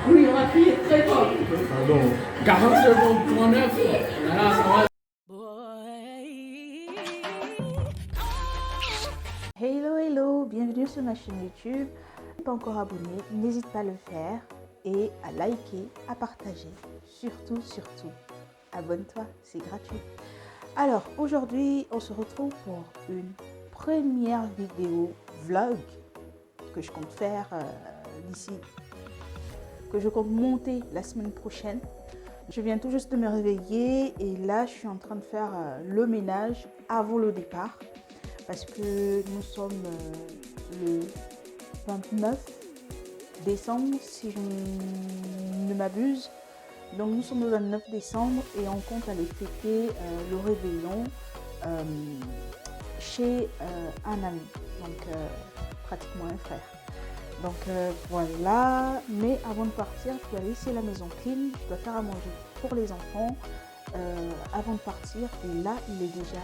Oui, on va crier très fort. Pardon. 40 secondes pour 9. Là, ça va. Hello, hello, bienvenue sur ma chaîne YouTube. Si tu n'es pas encore abonné, n'hésite pas à le faire et à liker, à partager. Surtout, abonne-toi, c'est gratuit. Alors, aujourd'hui, on se retrouve pour une première vidéo vlog que je compte faire que je compte monter la semaine prochaine. Je viens tout juste de me réveiller et là, je suis en train de faire le ménage avant le départ. Parce que nous sommes le 29 décembre, si je ne m'abuse. Donc nous sommes le 29 décembre et on compte aller fêter le réveillon chez un ami, donc pratiquement un frère. Donc voilà, mais avant de partir, je dois laisser la maison clean, je dois faire à manger pour les enfants avant de partir. Et là, il est déjà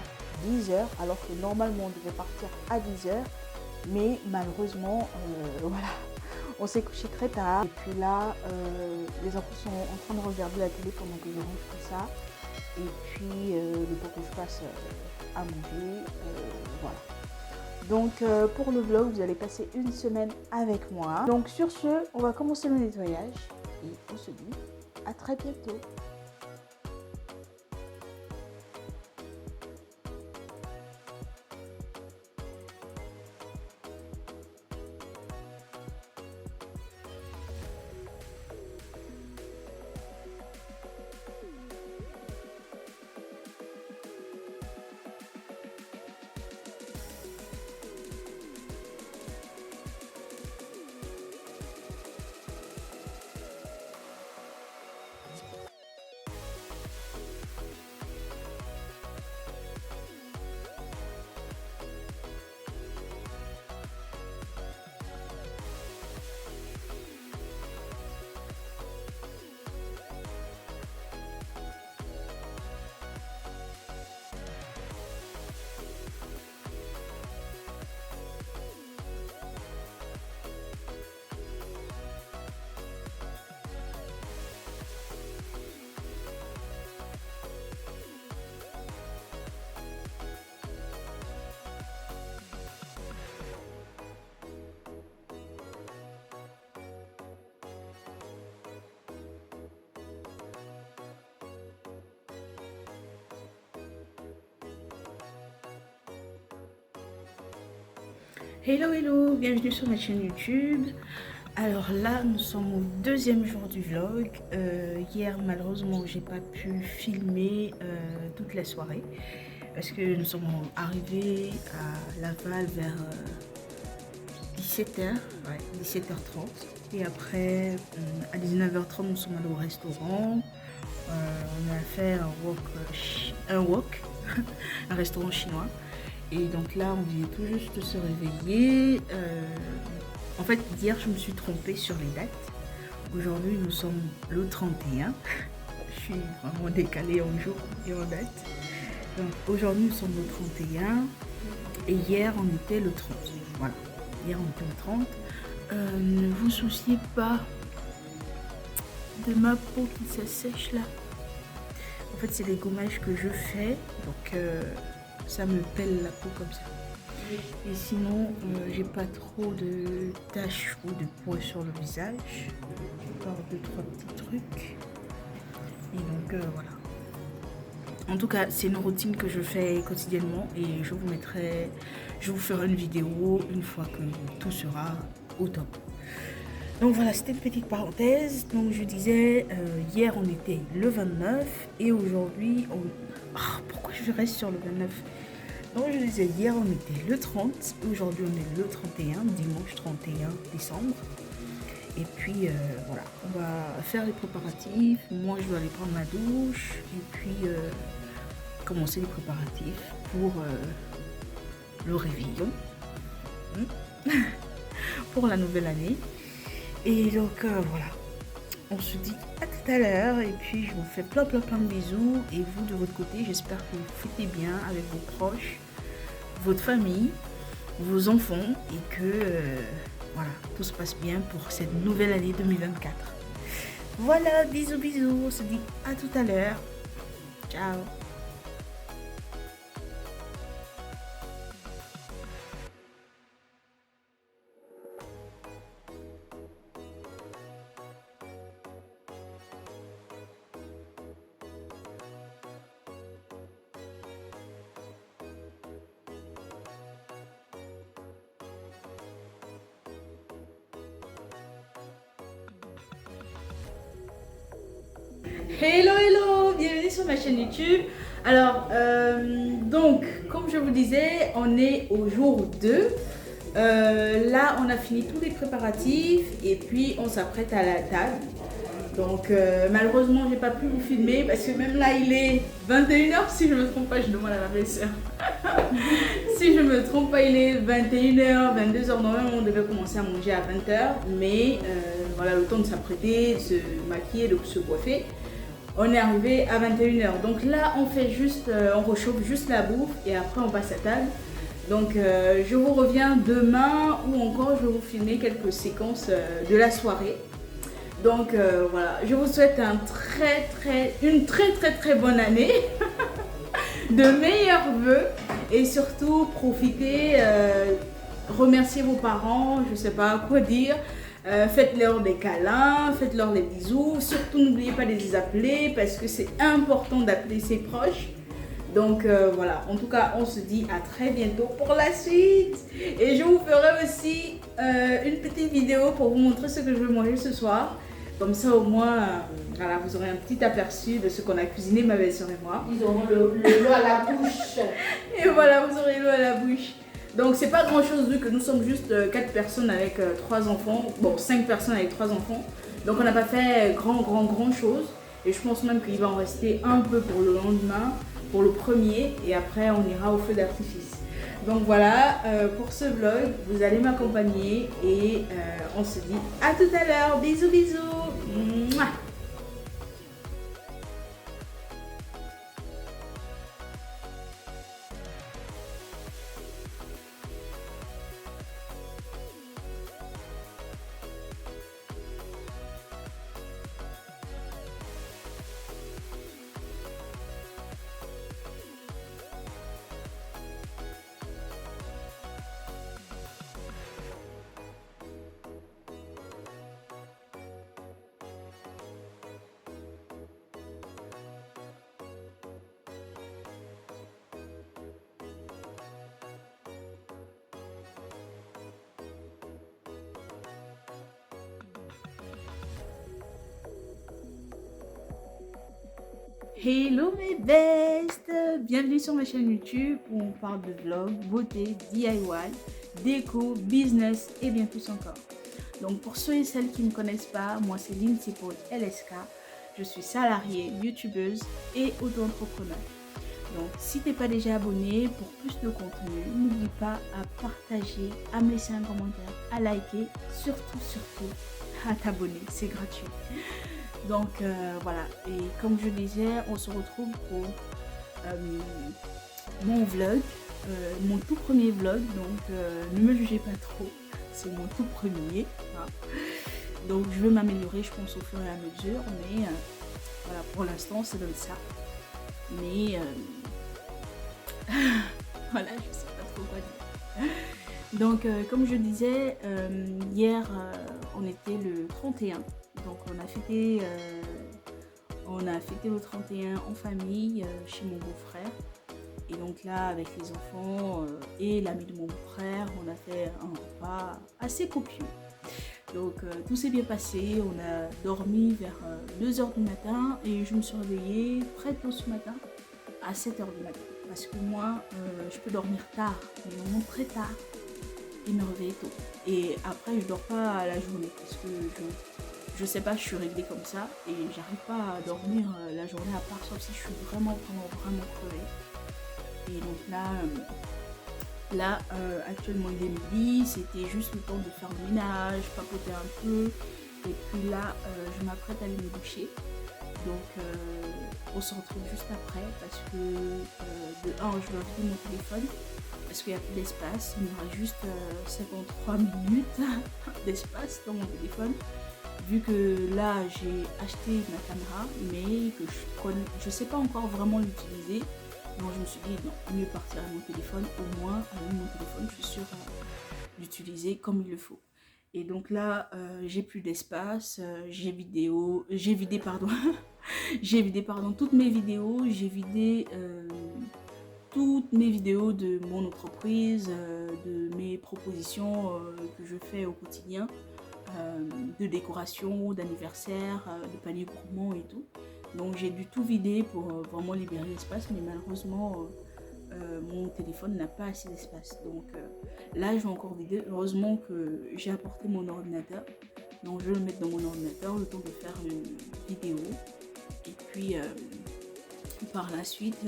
10h, alors que normalement on devait partir à 10h, mais malheureusement, voilà, on s'est couché très tard. Et puis là, les enfants sont en train de regarder la télé pendant que je range tout ça. Et puis, le temps que je passe à manger, voilà. Donc, pour le vlog, vous allez passer une semaine avec moi. Donc, sur ce, on va commencer le nettoyage et on se dit à très bientôt. Hello, bienvenue sur ma chaîne YouTube. Alors là, nous sommes au deuxième jour du vlog. Hier, malheureusement, j'ai pas pu filmer toute la soirée parce que nous sommes arrivés à Laval vers 17h, ouais, 17h30. Et après, à 19h30, nous sommes allés au restaurant. On a fait un wok, un restaurant chinois. Et donc là, on vient tout juste de se réveiller. En fait, hier, je me suis trompée sur les dates. Aujourd'hui, nous sommes le 31. Je suis vraiment décalée en jour et en date. Donc aujourd'hui, nous sommes le 31. Et hier, on était le 30. Voilà. Hier, on était le 30. Ne vous souciez pas de ma peau qui s'assèche là. En fait, c'est les gommages que je fais. Donc... ça me pèle la peau comme ça. Et sinon, j'ai pas trop de taches ou de points sur le visage. J'ai encore 2-3 petits trucs. Et donc voilà. En tout cas, c'est une routine que je fais quotidiennement et je vous ferai une vidéo une fois que tout sera au top. Donc voilà, c'était une petite parenthèse. Donc je disais, hier on était le 29 et aujourd'hui pourquoi je reste sur le 29? Donc je disais, hier on était le 30, aujourd'hui on est le 31, dimanche 31 décembre. Et puis voilà, on va faire les préparatifs. Moi je dois aller prendre ma douche et puis commencer les préparatifs pour le réveillon, pour la nouvelle année. Et donc voilà, on se dit à tout à l'heure et puis je vous fais plein de bisous. Et vous de votre côté, j'espère que vous fêtez bien avec vos proches, votre famille, vos enfants et que voilà, tout se passe bien pour cette nouvelle année 2024. Voilà, bisous, bisous. On se dit à tout à l'heure. Ciao. Hello, hello, bienvenue sur ma chaîne YouTube. Alors, donc, comme je vous disais, on est au jour 2. Là, on a fini tous les préparatifs et puis on s'apprête à la table. Donc, malheureusement, j'ai pas pu vous filmer parce que même là, il est 21h. Si je me trompe pas, je demande à ma belle-sœur. Si je me trompe pas, il est 21h, 22h. Normalement, on devait commencer à manger à 20h. Mais voilà, le temps de s'apprêter, de se maquiller, de se coiffer. On est arrivé à 21h. Donc là, on fait juste, on réchauffe juste la bouffe et après on passe à table. Donc je vous reviens demain ou encore je vais vous filmer quelques séquences de la soirée. Donc voilà, je vous souhaite une très bonne année, de meilleurs vœux et surtout profitez, remerciez vos parents, je sais pas quoi dire. Faites-leur des câlins, faites-leur des bisous. Surtout, n'oubliez pas de les appeler parce que c'est important d'appeler ses proches. Donc voilà, en tout cas, on se dit à très bientôt pour la suite. Et je vous ferai aussi une petite vidéo pour vous montrer ce que je vais manger ce soir. Comme ça, au moins, voilà, vous aurez un petit aperçu de ce qu'on a cuisiné, ma belle-sœur et moi. Ils auront l'eau à la bouche. Et voilà, vous aurez l'eau à la bouche. Donc c'est pas grand chose vu que nous sommes juste 4 personnes avec 3 enfants, bon 5 personnes avec 3 enfants. Donc on n'a pas fait grand chose et je pense même qu'il va en rester un peu pour le lendemain, pour le premier et après on ira au feu d'artifice. Donc voilà, pour ce vlog, vous allez m'accompagner et on se dit à tout à l'heure, bisous bisous. Mouah. Hello mes bestes, bienvenue sur ma chaîne YouTube où on parle de vlog, beauté, DIY, déco, business et bien plus encore. Donc pour ceux et celles qui ne me connaissent pas, moi c'est Lindsay Paul LSK, je suis salariée, youtubeuse et auto-entrepreneur. Donc si tu n'es pas déjà abonné pour plus de contenu, n'oublie pas à partager, à me laisser un commentaire, à liker, surtout à t'abonner, c'est gratuit. Donc voilà, et comme je disais, on se retrouve pour mon vlog, mon tout premier vlog, donc ne me jugez pas trop, c'est mon tout premier. Hein. Donc je vais m'améliorer, je pense, au fur et à mesure, mais voilà, pour l'instant, ça donne ça. Mais voilà, je sais pas trop quoi dire. Donc comme je disais, hier, on était le 31. Donc on a fêté le 31 en famille chez mon beau-frère. Et donc là, avec les enfants et l'ami de mon frère, on a fait un repas assez copieux. Donc tout s'est bien passé, on a dormi vers 2h du matin et je me suis réveillée très tôt ce matin, à 7h du matin. Parce que moi, je peux dormir tard, mais vraiment très tard, et me réveiller tôt. Et après, je dors pas la journée parce que je sais pas, je suis réglée comme ça et j'arrive pas à dormir la journée à part sauf si je suis vraiment crevée. Et donc là, actuellement il est midi, c'était juste le temps de faire le ménage, papoter un peu. Et puis là, je m'apprête à aller me doucher. Donc on se retrouve juste après parce que de un, je dois vider mon téléphone parce qu'il n'y a plus d'espace. Il me reste juste 53 minutes d'espace dans mon téléphone. Vu que là, j'ai acheté ma caméra, mais que je ne sais pas encore vraiment l'utiliser. Donc je me suis dit, non, mieux partir à mon téléphone. Au moins, avec mon téléphone, je suis sûre d'utiliser comme il le faut. Et donc là, j'ai plus d'espace. J'ai vidé toutes mes vidéos. J'ai vidé toutes mes vidéos de mon entreprise, de mes propositions que je fais au quotidien. De décoration, d'anniversaire, de panier gourmand et tout. Donc j'ai dû tout vider pour vraiment libérer l'espace, mais malheureusement mon téléphone n'a pas assez d'espace. Donc là je vais encore vider. Heureusement que j'ai apporté mon ordinateur. Donc je vais le mettre dans mon ordinateur le temps de faire une vidéo. Et puis par la suite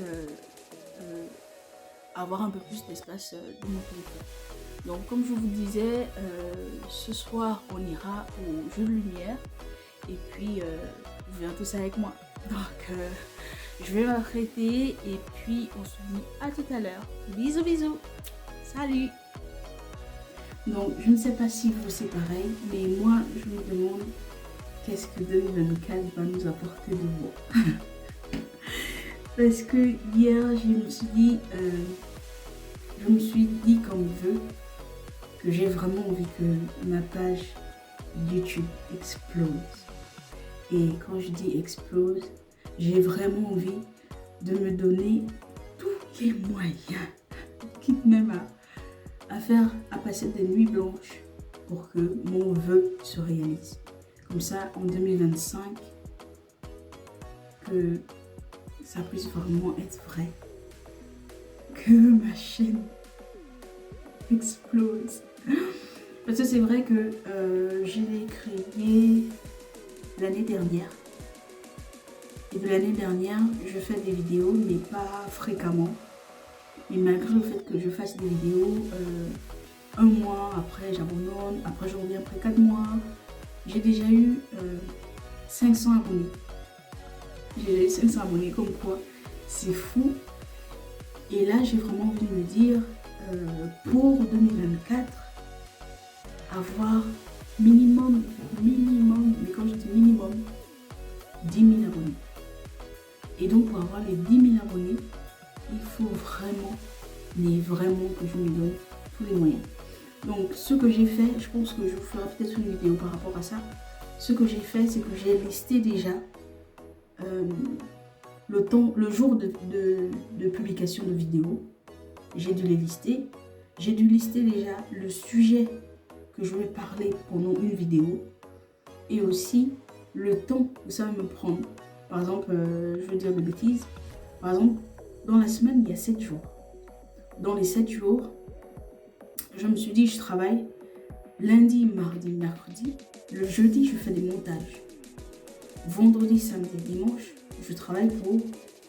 avoir un peu plus d'espace dans mon téléphone. Donc comme je vous disais, ce soir on ira au jeu de lumière et puis vous verrez tout ça avec moi. Donc je vais m'arrêter et puis on se dit à tout à l'heure. Bisous bisous. Salut. Donc je ne sais pas si vous c'est pareil, mais moi je me demande qu'est-ce que 2024 va nous apporter de beau. Parce que hier je me suis dit comme vœu que j'ai vraiment envie que ma page YouTube explose. Et quand je dis explose, j'ai vraiment envie de me donner tous les moyens, quitte même à passer des nuits blanches pour que mon vœu se réalise. Comme ça, en 2025, que ça puisse vraiment être vrai. Que ma chaîne explose. Parce que c'est vrai que je l'ai créé l'année dernière. Et de l'année dernière, je fais des vidéos, mais pas fréquemment. Et malgré le fait que je fasse des vidéos, un mois après j'abandonne, après je reviens après 4 mois. J'ai déjà eu 500 abonnés. J'ai déjà eu 500 abonnés, comme quoi c'est fou. Et là, j'ai vraiment envie de me dire, pour 2024, avoir minimum, mais quand je dis minimum, 10 000 abonnés. Et donc, pour avoir les 10 000 abonnés, il faut vraiment, mais vraiment que je me donne tous les moyens. Donc, ce que j'ai fait, je pense que je vous ferai peut-être une vidéo par rapport à ça. Ce que j'ai fait, c'est que j'ai listé déjà le jour de publication de vidéos. J'ai dû les lister. J'ai dû lister déjà le sujet que je vais parler pendant une vidéo. Et aussi le temps que ça va me prendre. Par exemple, je veux dire des bêtises. Par exemple, dans la semaine, il y a 7 jours. Dans les 7 jours, je me suis dit, je travaille lundi, mardi, mercredi. Le jeudi, je fais des montages. Vendredi, samedi, dimanche, je travaille pour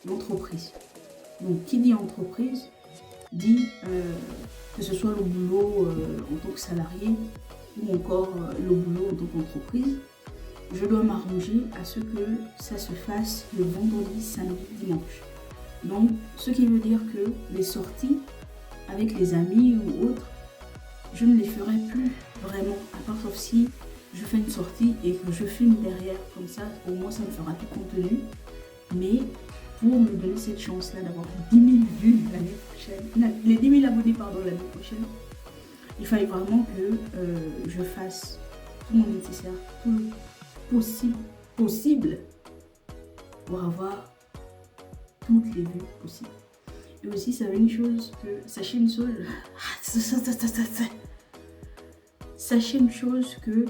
l'entreprise. Donc, qui dit entreprise, dit que ce soit le boulot en tant que salarié ou encore le boulot en tant qu'entreprise. Je dois m'arranger à ce que ça se fasse le vendredi, samedi, dimanche. Donc, ce qui veut dire que les sorties avec les amis ou autres, je ne les ferai plus vraiment, à part sauf si je fais une sortie et que je filme derrière, comme ça, au moins ça me fera du contenu. Mais pour me donner cette chance-là d'avoir 10 000 vues l'année prochaine, les 10 000 abonnés l'année prochaine, il fallait vraiment que je fasse tout mon nécessaire, tout le possible pour avoir toutes les vues possibles. Et aussi, ça veut une chose que, sachez une chose que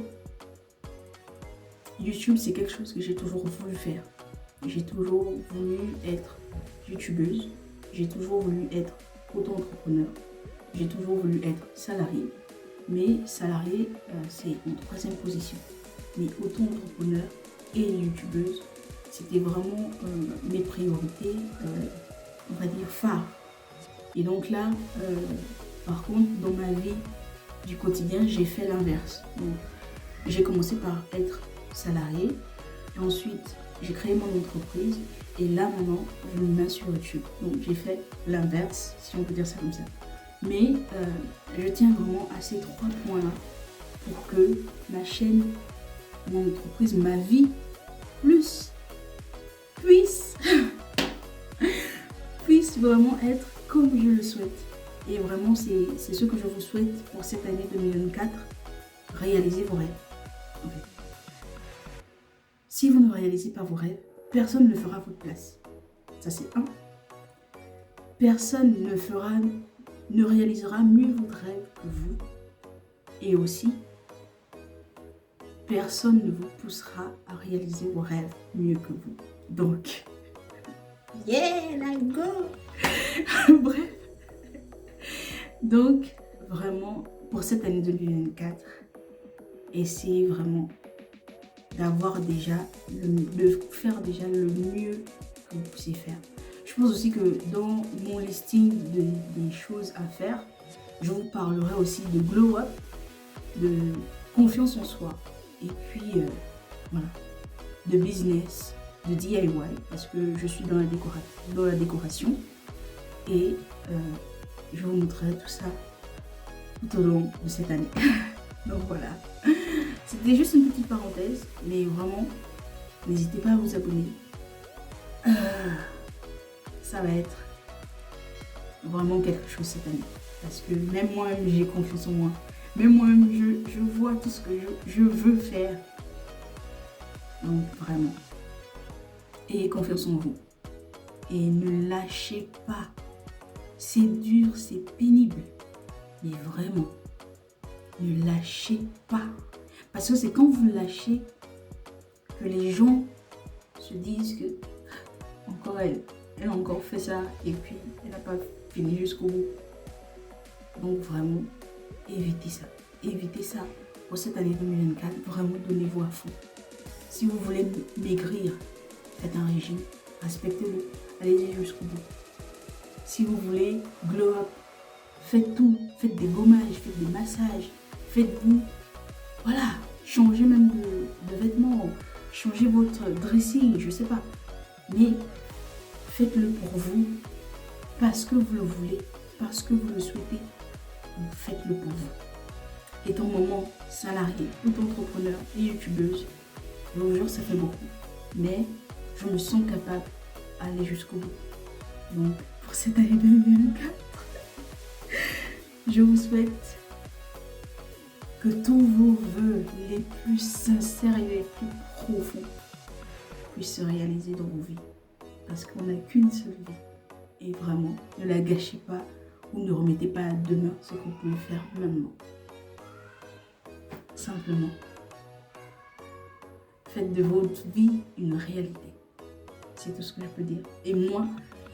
YouTube, c'est quelque chose que j'ai toujours voulu faire. J'ai toujours voulu être youtubeuse, j'ai toujours voulu être auto-entrepreneur, j'ai toujours voulu être salarié. Mais salarié, c'est en 3e position. Mais auto-entrepreneur et youtubeuse, c'était vraiment mes priorités, on va dire phares. Et donc là, par contre, dans ma vie du quotidien, j'ai fait l'inverse. Donc, j'ai commencé par être salarié, et ensuite j'ai créé mon entreprise, et là maintenant je me mets sur YouTube. Donc j'ai fait l'inverse, si on peut dire ça comme ça. Mais je tiens vraiment à ces 3 points-là pour que ma chaîne, mon entreprise, ma vie, puisse vraiment être comme je le souhaite. Et vraiment, c'est ce que je vous souhaite pour cette année 2024. Réalisez vos rêves. En fait. Si vous ne réalisez pas vos rêves, personne ne le fera à votre place. Ça, c'est un. Personne ne réalisera mieux votre rêve que vous. Et aussi, personne ne vous poussera à réaliser vos rêves mieux que vous. Donc, yeah, let's go. Bref. Donc, vraiment, pour cette année 2024, essayez vraiment d'avoir déjà, de faire déjà le mieux que vous puissiez faire. Je pense aussi que dans mon listing des choses à faire, je vous parlerai aussi de glow up, de confiance en soi, et puis voilà, de business, de DIY, parce que je suis dans la décoration, et je vous montrerai tout ça tout au long de cette année. Donc voilà, c'était juste une petite parenthèse, mais vraiment, n'hésitez pas à vous abonner. Ça va être vraiment quelque chose cette année, parce que même moi-même j'ai confiance en moi, même moi-même je vois tout ce que je veux faire. Donc vraiment, ayez confiance en vous et ne lâchez pas. C'est dur, c'est pénible, mais vraiment, ne lâchez pas, parce que c'est quand vous lâchez que les gens se disent que encore elle a encore fait ça et puis elle n'a pas fini jusqu'au bout. Donc vraiment, évitez ça. Évitez ça pour cette année 2024. Vraiment, donnez-vous à fond. Si vous voulez maigrir, faites un régime, respectez-le, allez-y jusqu'au bout. Si vous voulez glow up, faites tout, faites des gommages, faites des massages, faites-vous, voilà, changez même de vêtements, changez votre dressing, je sais pas. Mais faites-le pour vous, parce que vous le voulez, parce que vous le souhaitez. Donc faites-le pour vous. Étant maman, salariée, auto-entrepreneur et youtubeuse, je vous jure, ça fait beaucoup. Mais je me sens capable d'aller jusqu'au bout. Donc pour cette année 2024, je vous souhaite que tous vos vœux les plus sincères et les plus profonds puissent se réaliser dans vos vies. Parce qu'on n'a qu'une seule vie. Et vraiment, ne la gâchez pas ou ne remettez pas à demain ce que vous pouvez faire maintenant. Simplement, faites de votre vie une réalité. C'est tout ce que je peux dire. Et moi,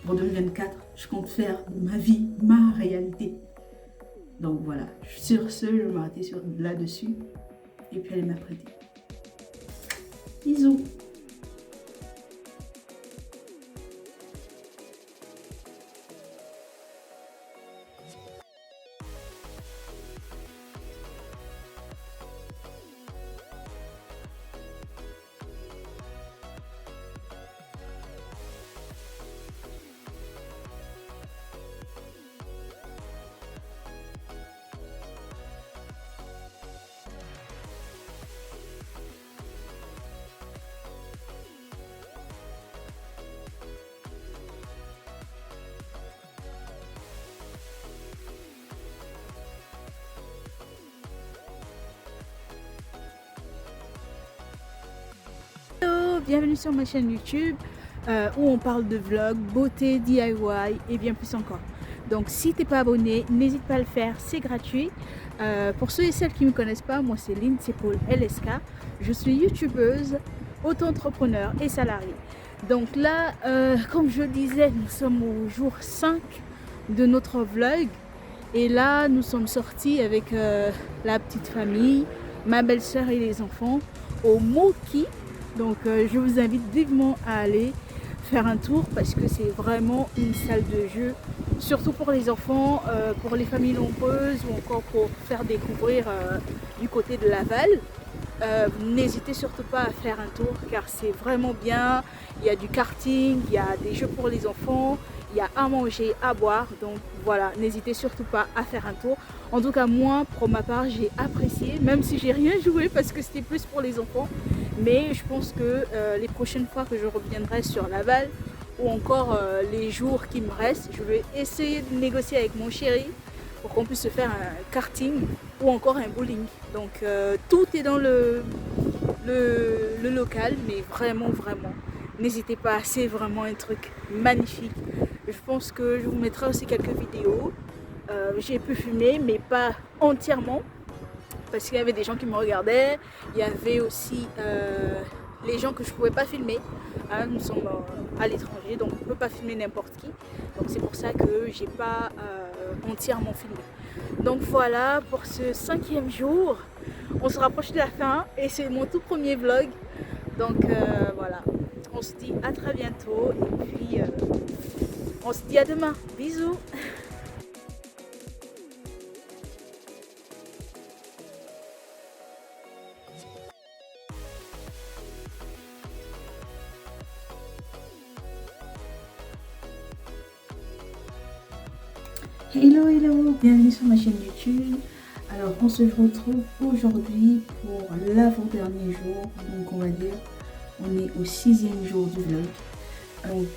pour 2024, je compte faire de ma vie ma réalité. Donc voilà, sur ce, je vais m'arrêter là-dessus et puis aller m'apprêter. Bisous. Bienvenue sur ma chaîne YouTube où on parle de vlog, beauté, DIY et bien plus encore. Donc si tu n'es pas abonné, n'hésite pas à le faire, c'est gratuit. Pour ceux et celles qui ne me connaissent pas, moi c'est Lindsay Paul LSK. Je suis youtubeuse, auto-entrepreneur et salariée. Donc là, comme je disais, nous sommes au jour 5 de notre vlog. Et là, nous sommes sortis avec la petite famille, ma belle-sœur et les enfants au Moki. Donc je vous invite vivement à aller faire un tour parce que c'est vraiment une salle de jeu, surtout pour les enfants, pour les familles nombreuses ou encore pour faire découvrir du côté de Laval. n'hésitez surtout pas à faire un tour car c'est vraiment bien. Il y a du karting, il y a des jeux pour les enfants, il y a à manger, à boire. Donc voilà, n'hésitez surtout pas à faire un tour. En tout cas, moi, pour ma part, j'ai apprécié, même si j'ai rien joué parce que c'était plus pour les enfants. Mais je pense que les prochaines fois que je reviendrai sur Laval ou encore les jours qui me restent, je vais essayer de négocier avec mon chéri pour qu'on puisse se faire un karting ou encore un bowling. Donc tout est dans le local, mais vraiment, n'hésitez pas, c'est vraiment un truc magnifique. Je pense que je vous mettrai aussi quelques vidéos. J'ai pu filmer, mais pas entièrement, parce qu'il y avait des gens qui me regardaient. Il y avait aussi les gens que je ne pouvais pas filmer. Hein, nous sommes à l'étranger, donc on ne peut pas filmer n'importe qui. Donc c'est pour ça que j'ai pas entièrement filmé. Donc voilà pour ce 5e jour. On se rapproche de la fin et c'est mon tout premier vlog. Donc voilà, on se dit à très bientôt et puis on se dit à demain. Bisous. Hello, bienvenue sur ma chaîne YouTube. Alors on se retrouve aujourd'hui pour l'avant-dernier jour, donc on va dire on est au 6e jour du vlog. Donc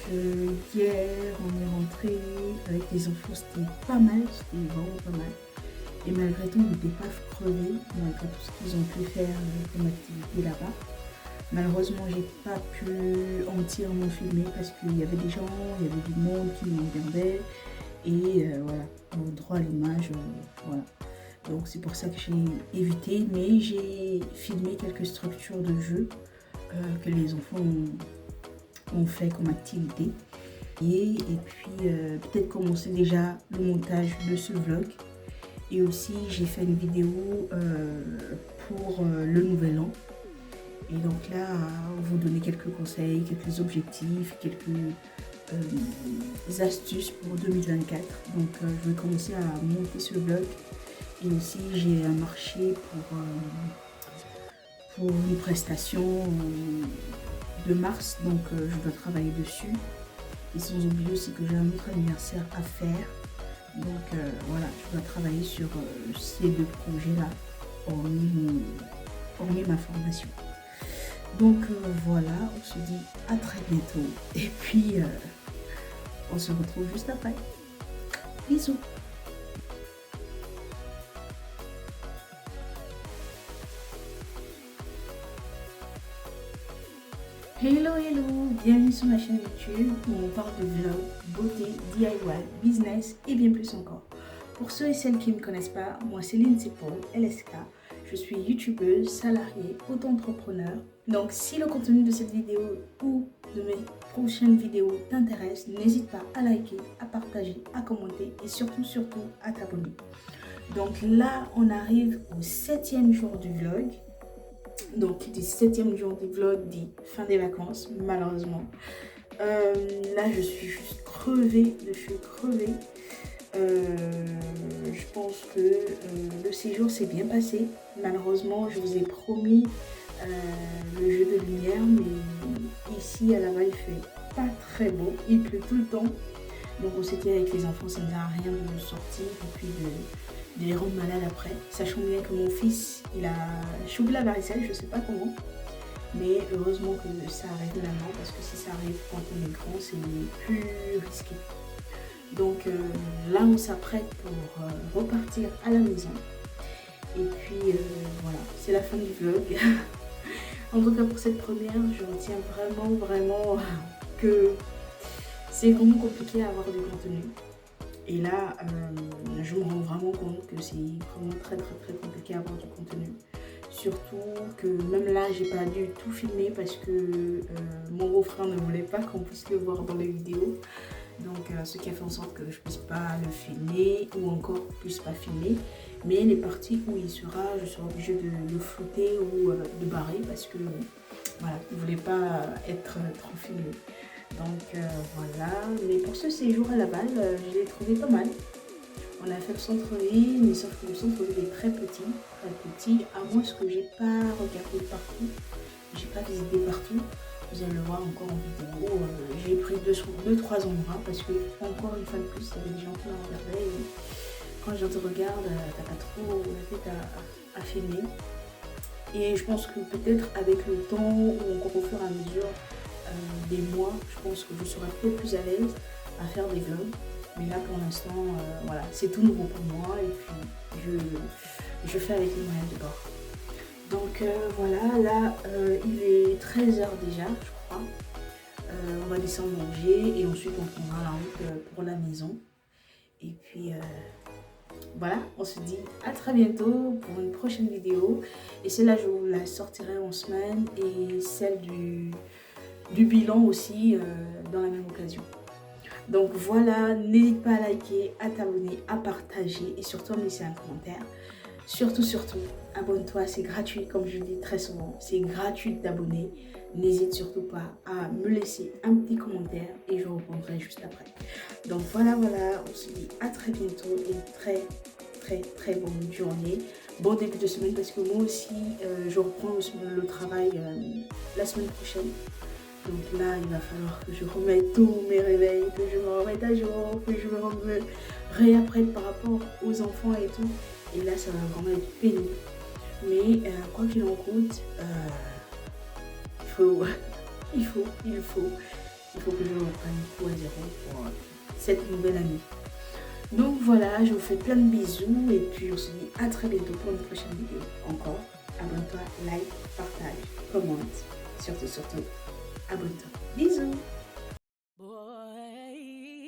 hier on est rentré avec les enfants, c'était pas mal, c'était vraiment pas mal. Et malgré tout on n'était pas crevés, malgré tout ce qu'ils ont pu faire comme activité là-bas. Malheureusement j'ai pas pu entièrement filmer parce qu'il y avait des gens, il y avait du monde qui me regardait. Et voilà, droit à l'image, voilà. Donc c'est pour ça que j'ai évité, mais j'ai filmé quelques structures de jeu que les enfants ont fait comme activité. Et puis peut-être commencer déjà le montage de ce vlog. Et aussi j'ai fait une vidéo pour le nouvel an. Et donc là, vous donner quelques conseils, quelques objectifs, quelques astuces pour 2024. Donc je vais commencer à monter ce vlog et aussi j'ai un marché pour une prestation de mars, donc je dois travailler dessus. Et sans oublier aussi que j'ai un autre anniversaire à faire, donc voilà, je dois travailler sur ces 2 projets là, hormis ma formation. Donc voilà, on se dit à très bientôt et puis on se retrouve juste après. Bisous. Hello, bienvenue sur ma chaîne YouTube où on parle de vlog, beauté, DIY, business et bien plus encore. Pour ceux et celles qui ne me connaissent pas, moi c'est Lindsay Paul, LSK. Je suis youtubeuse, salariée, auto-entrepreneur. Donc si le contenu de cette vidéo ou de mes prochaines vidéos t'intéresse, n'hésite pas à liker, à partager, à commenter et surtout à t'abonner. Donc là, on arrive au 7e jour du vlog. Donc qui dit 7e jour du vlog dit fin des vacances, malheureusement. Là, je suis juste crevée, je pense que le séjour s'est bien passé. Malheureusement, je vous ai promis le jeu de lumière, mais ici à Laval il fait pas très beau, il pleut tout le temps. Donc on s'est dit avec les enfants, ça ne sert à rien de sortir et puis de les rendre malades après. Sachant bien que mon fils, il a chopé la varicelle, je sais pas comment. Mais heureusement que ça arrive maintenant, parce que si ça arrive quand on est grand, c'est plus risqué. Donc là, on s'apprête pour repartir à la maison. Et puis voilà, c'est la fin du vlog. En tout cas, pour cette première, je retiens vraiment que c'est vraiment compliqué à avoir du contenu. Et là, je me rends vraiment compte que c'est vraiment très compliqué à avoir du contenu. Surtout que même là, j'ai pas dû tout filmer parce que mon beau-frère ne voulait pas qu'on puisse le voir dans les vidéos. Donc ce qui a fait en sorte que je puisse pas le filmer ou encore puisse pas filmer. Mais les parties où il sera, je serai obligée de le flouter ou de barrer parce que voilà, il ne voulait pas être trop filmé. Donc voilà, mais pour ce séjour à Laval, je l'ai trouvé pas mal. On a fait le centre-ville, mais sauf que le centre-ville est très petit, à moins que j'ai pas regardé partout, j'ai pas visité partout. Vous allez le voir encore en vidéo. J'ai pris 2-3 endroits parce que, encore une fois de plus, il y avait des gens qui me regardaient. Et quand je te regarde, t'as pas trop la tête à filmer. Et je pense que peut-être avec le temps ou encore au fur et à mesure des mois, je pense que je serai peut-être plus à l'aise à faire des vlogs. Mais là pour l'instant, voilà, c'est tout nouveau pour moi et puis je fais avec les moyens de bord. Donc voilà, là il est 13 h déjà, je crois. On va descendre manger et ensuite on prendra la route pour la maison. Et puis voilà, on se dit à très bientôt pour une prochaine vidéo. Et celle-là, je vous la sortirai en semaine et celle du bilan aussi dans la même occasion. Donc voilà, n'hésite pas à liker, à t'abonner, à partager et surtout à me laisser un commentaire. Surtout, abonne-toi, c'est gratuit comme je dis très souvent, c'est gratuit de t'abonner. N'hésite surtout pas à me laisser un petit commentaire et je répondrai juste après. Donc voilà, on se dit à très bientôt et très bonne journée. Bon début de semaine parce que moi aussi je reprends le travail la semaine prochaine. Donc là, il va falloir que je remette tous mes réveils, que je me remette à jour, que je me réapprenne par rapport aux enfants et tout. Et là, ça va vraiment être pénible. Mais quoi qu'il en coûte, il faut que je reprenne tout à zéro pour cette nouvelle année. Donc voilà, je vous fais plein de bisous et puis on se dit à très bientôt pour une prochaine vidéo. Encore, abonne-toi, like, partage, commente, surtout, abonne-toi. Bisous!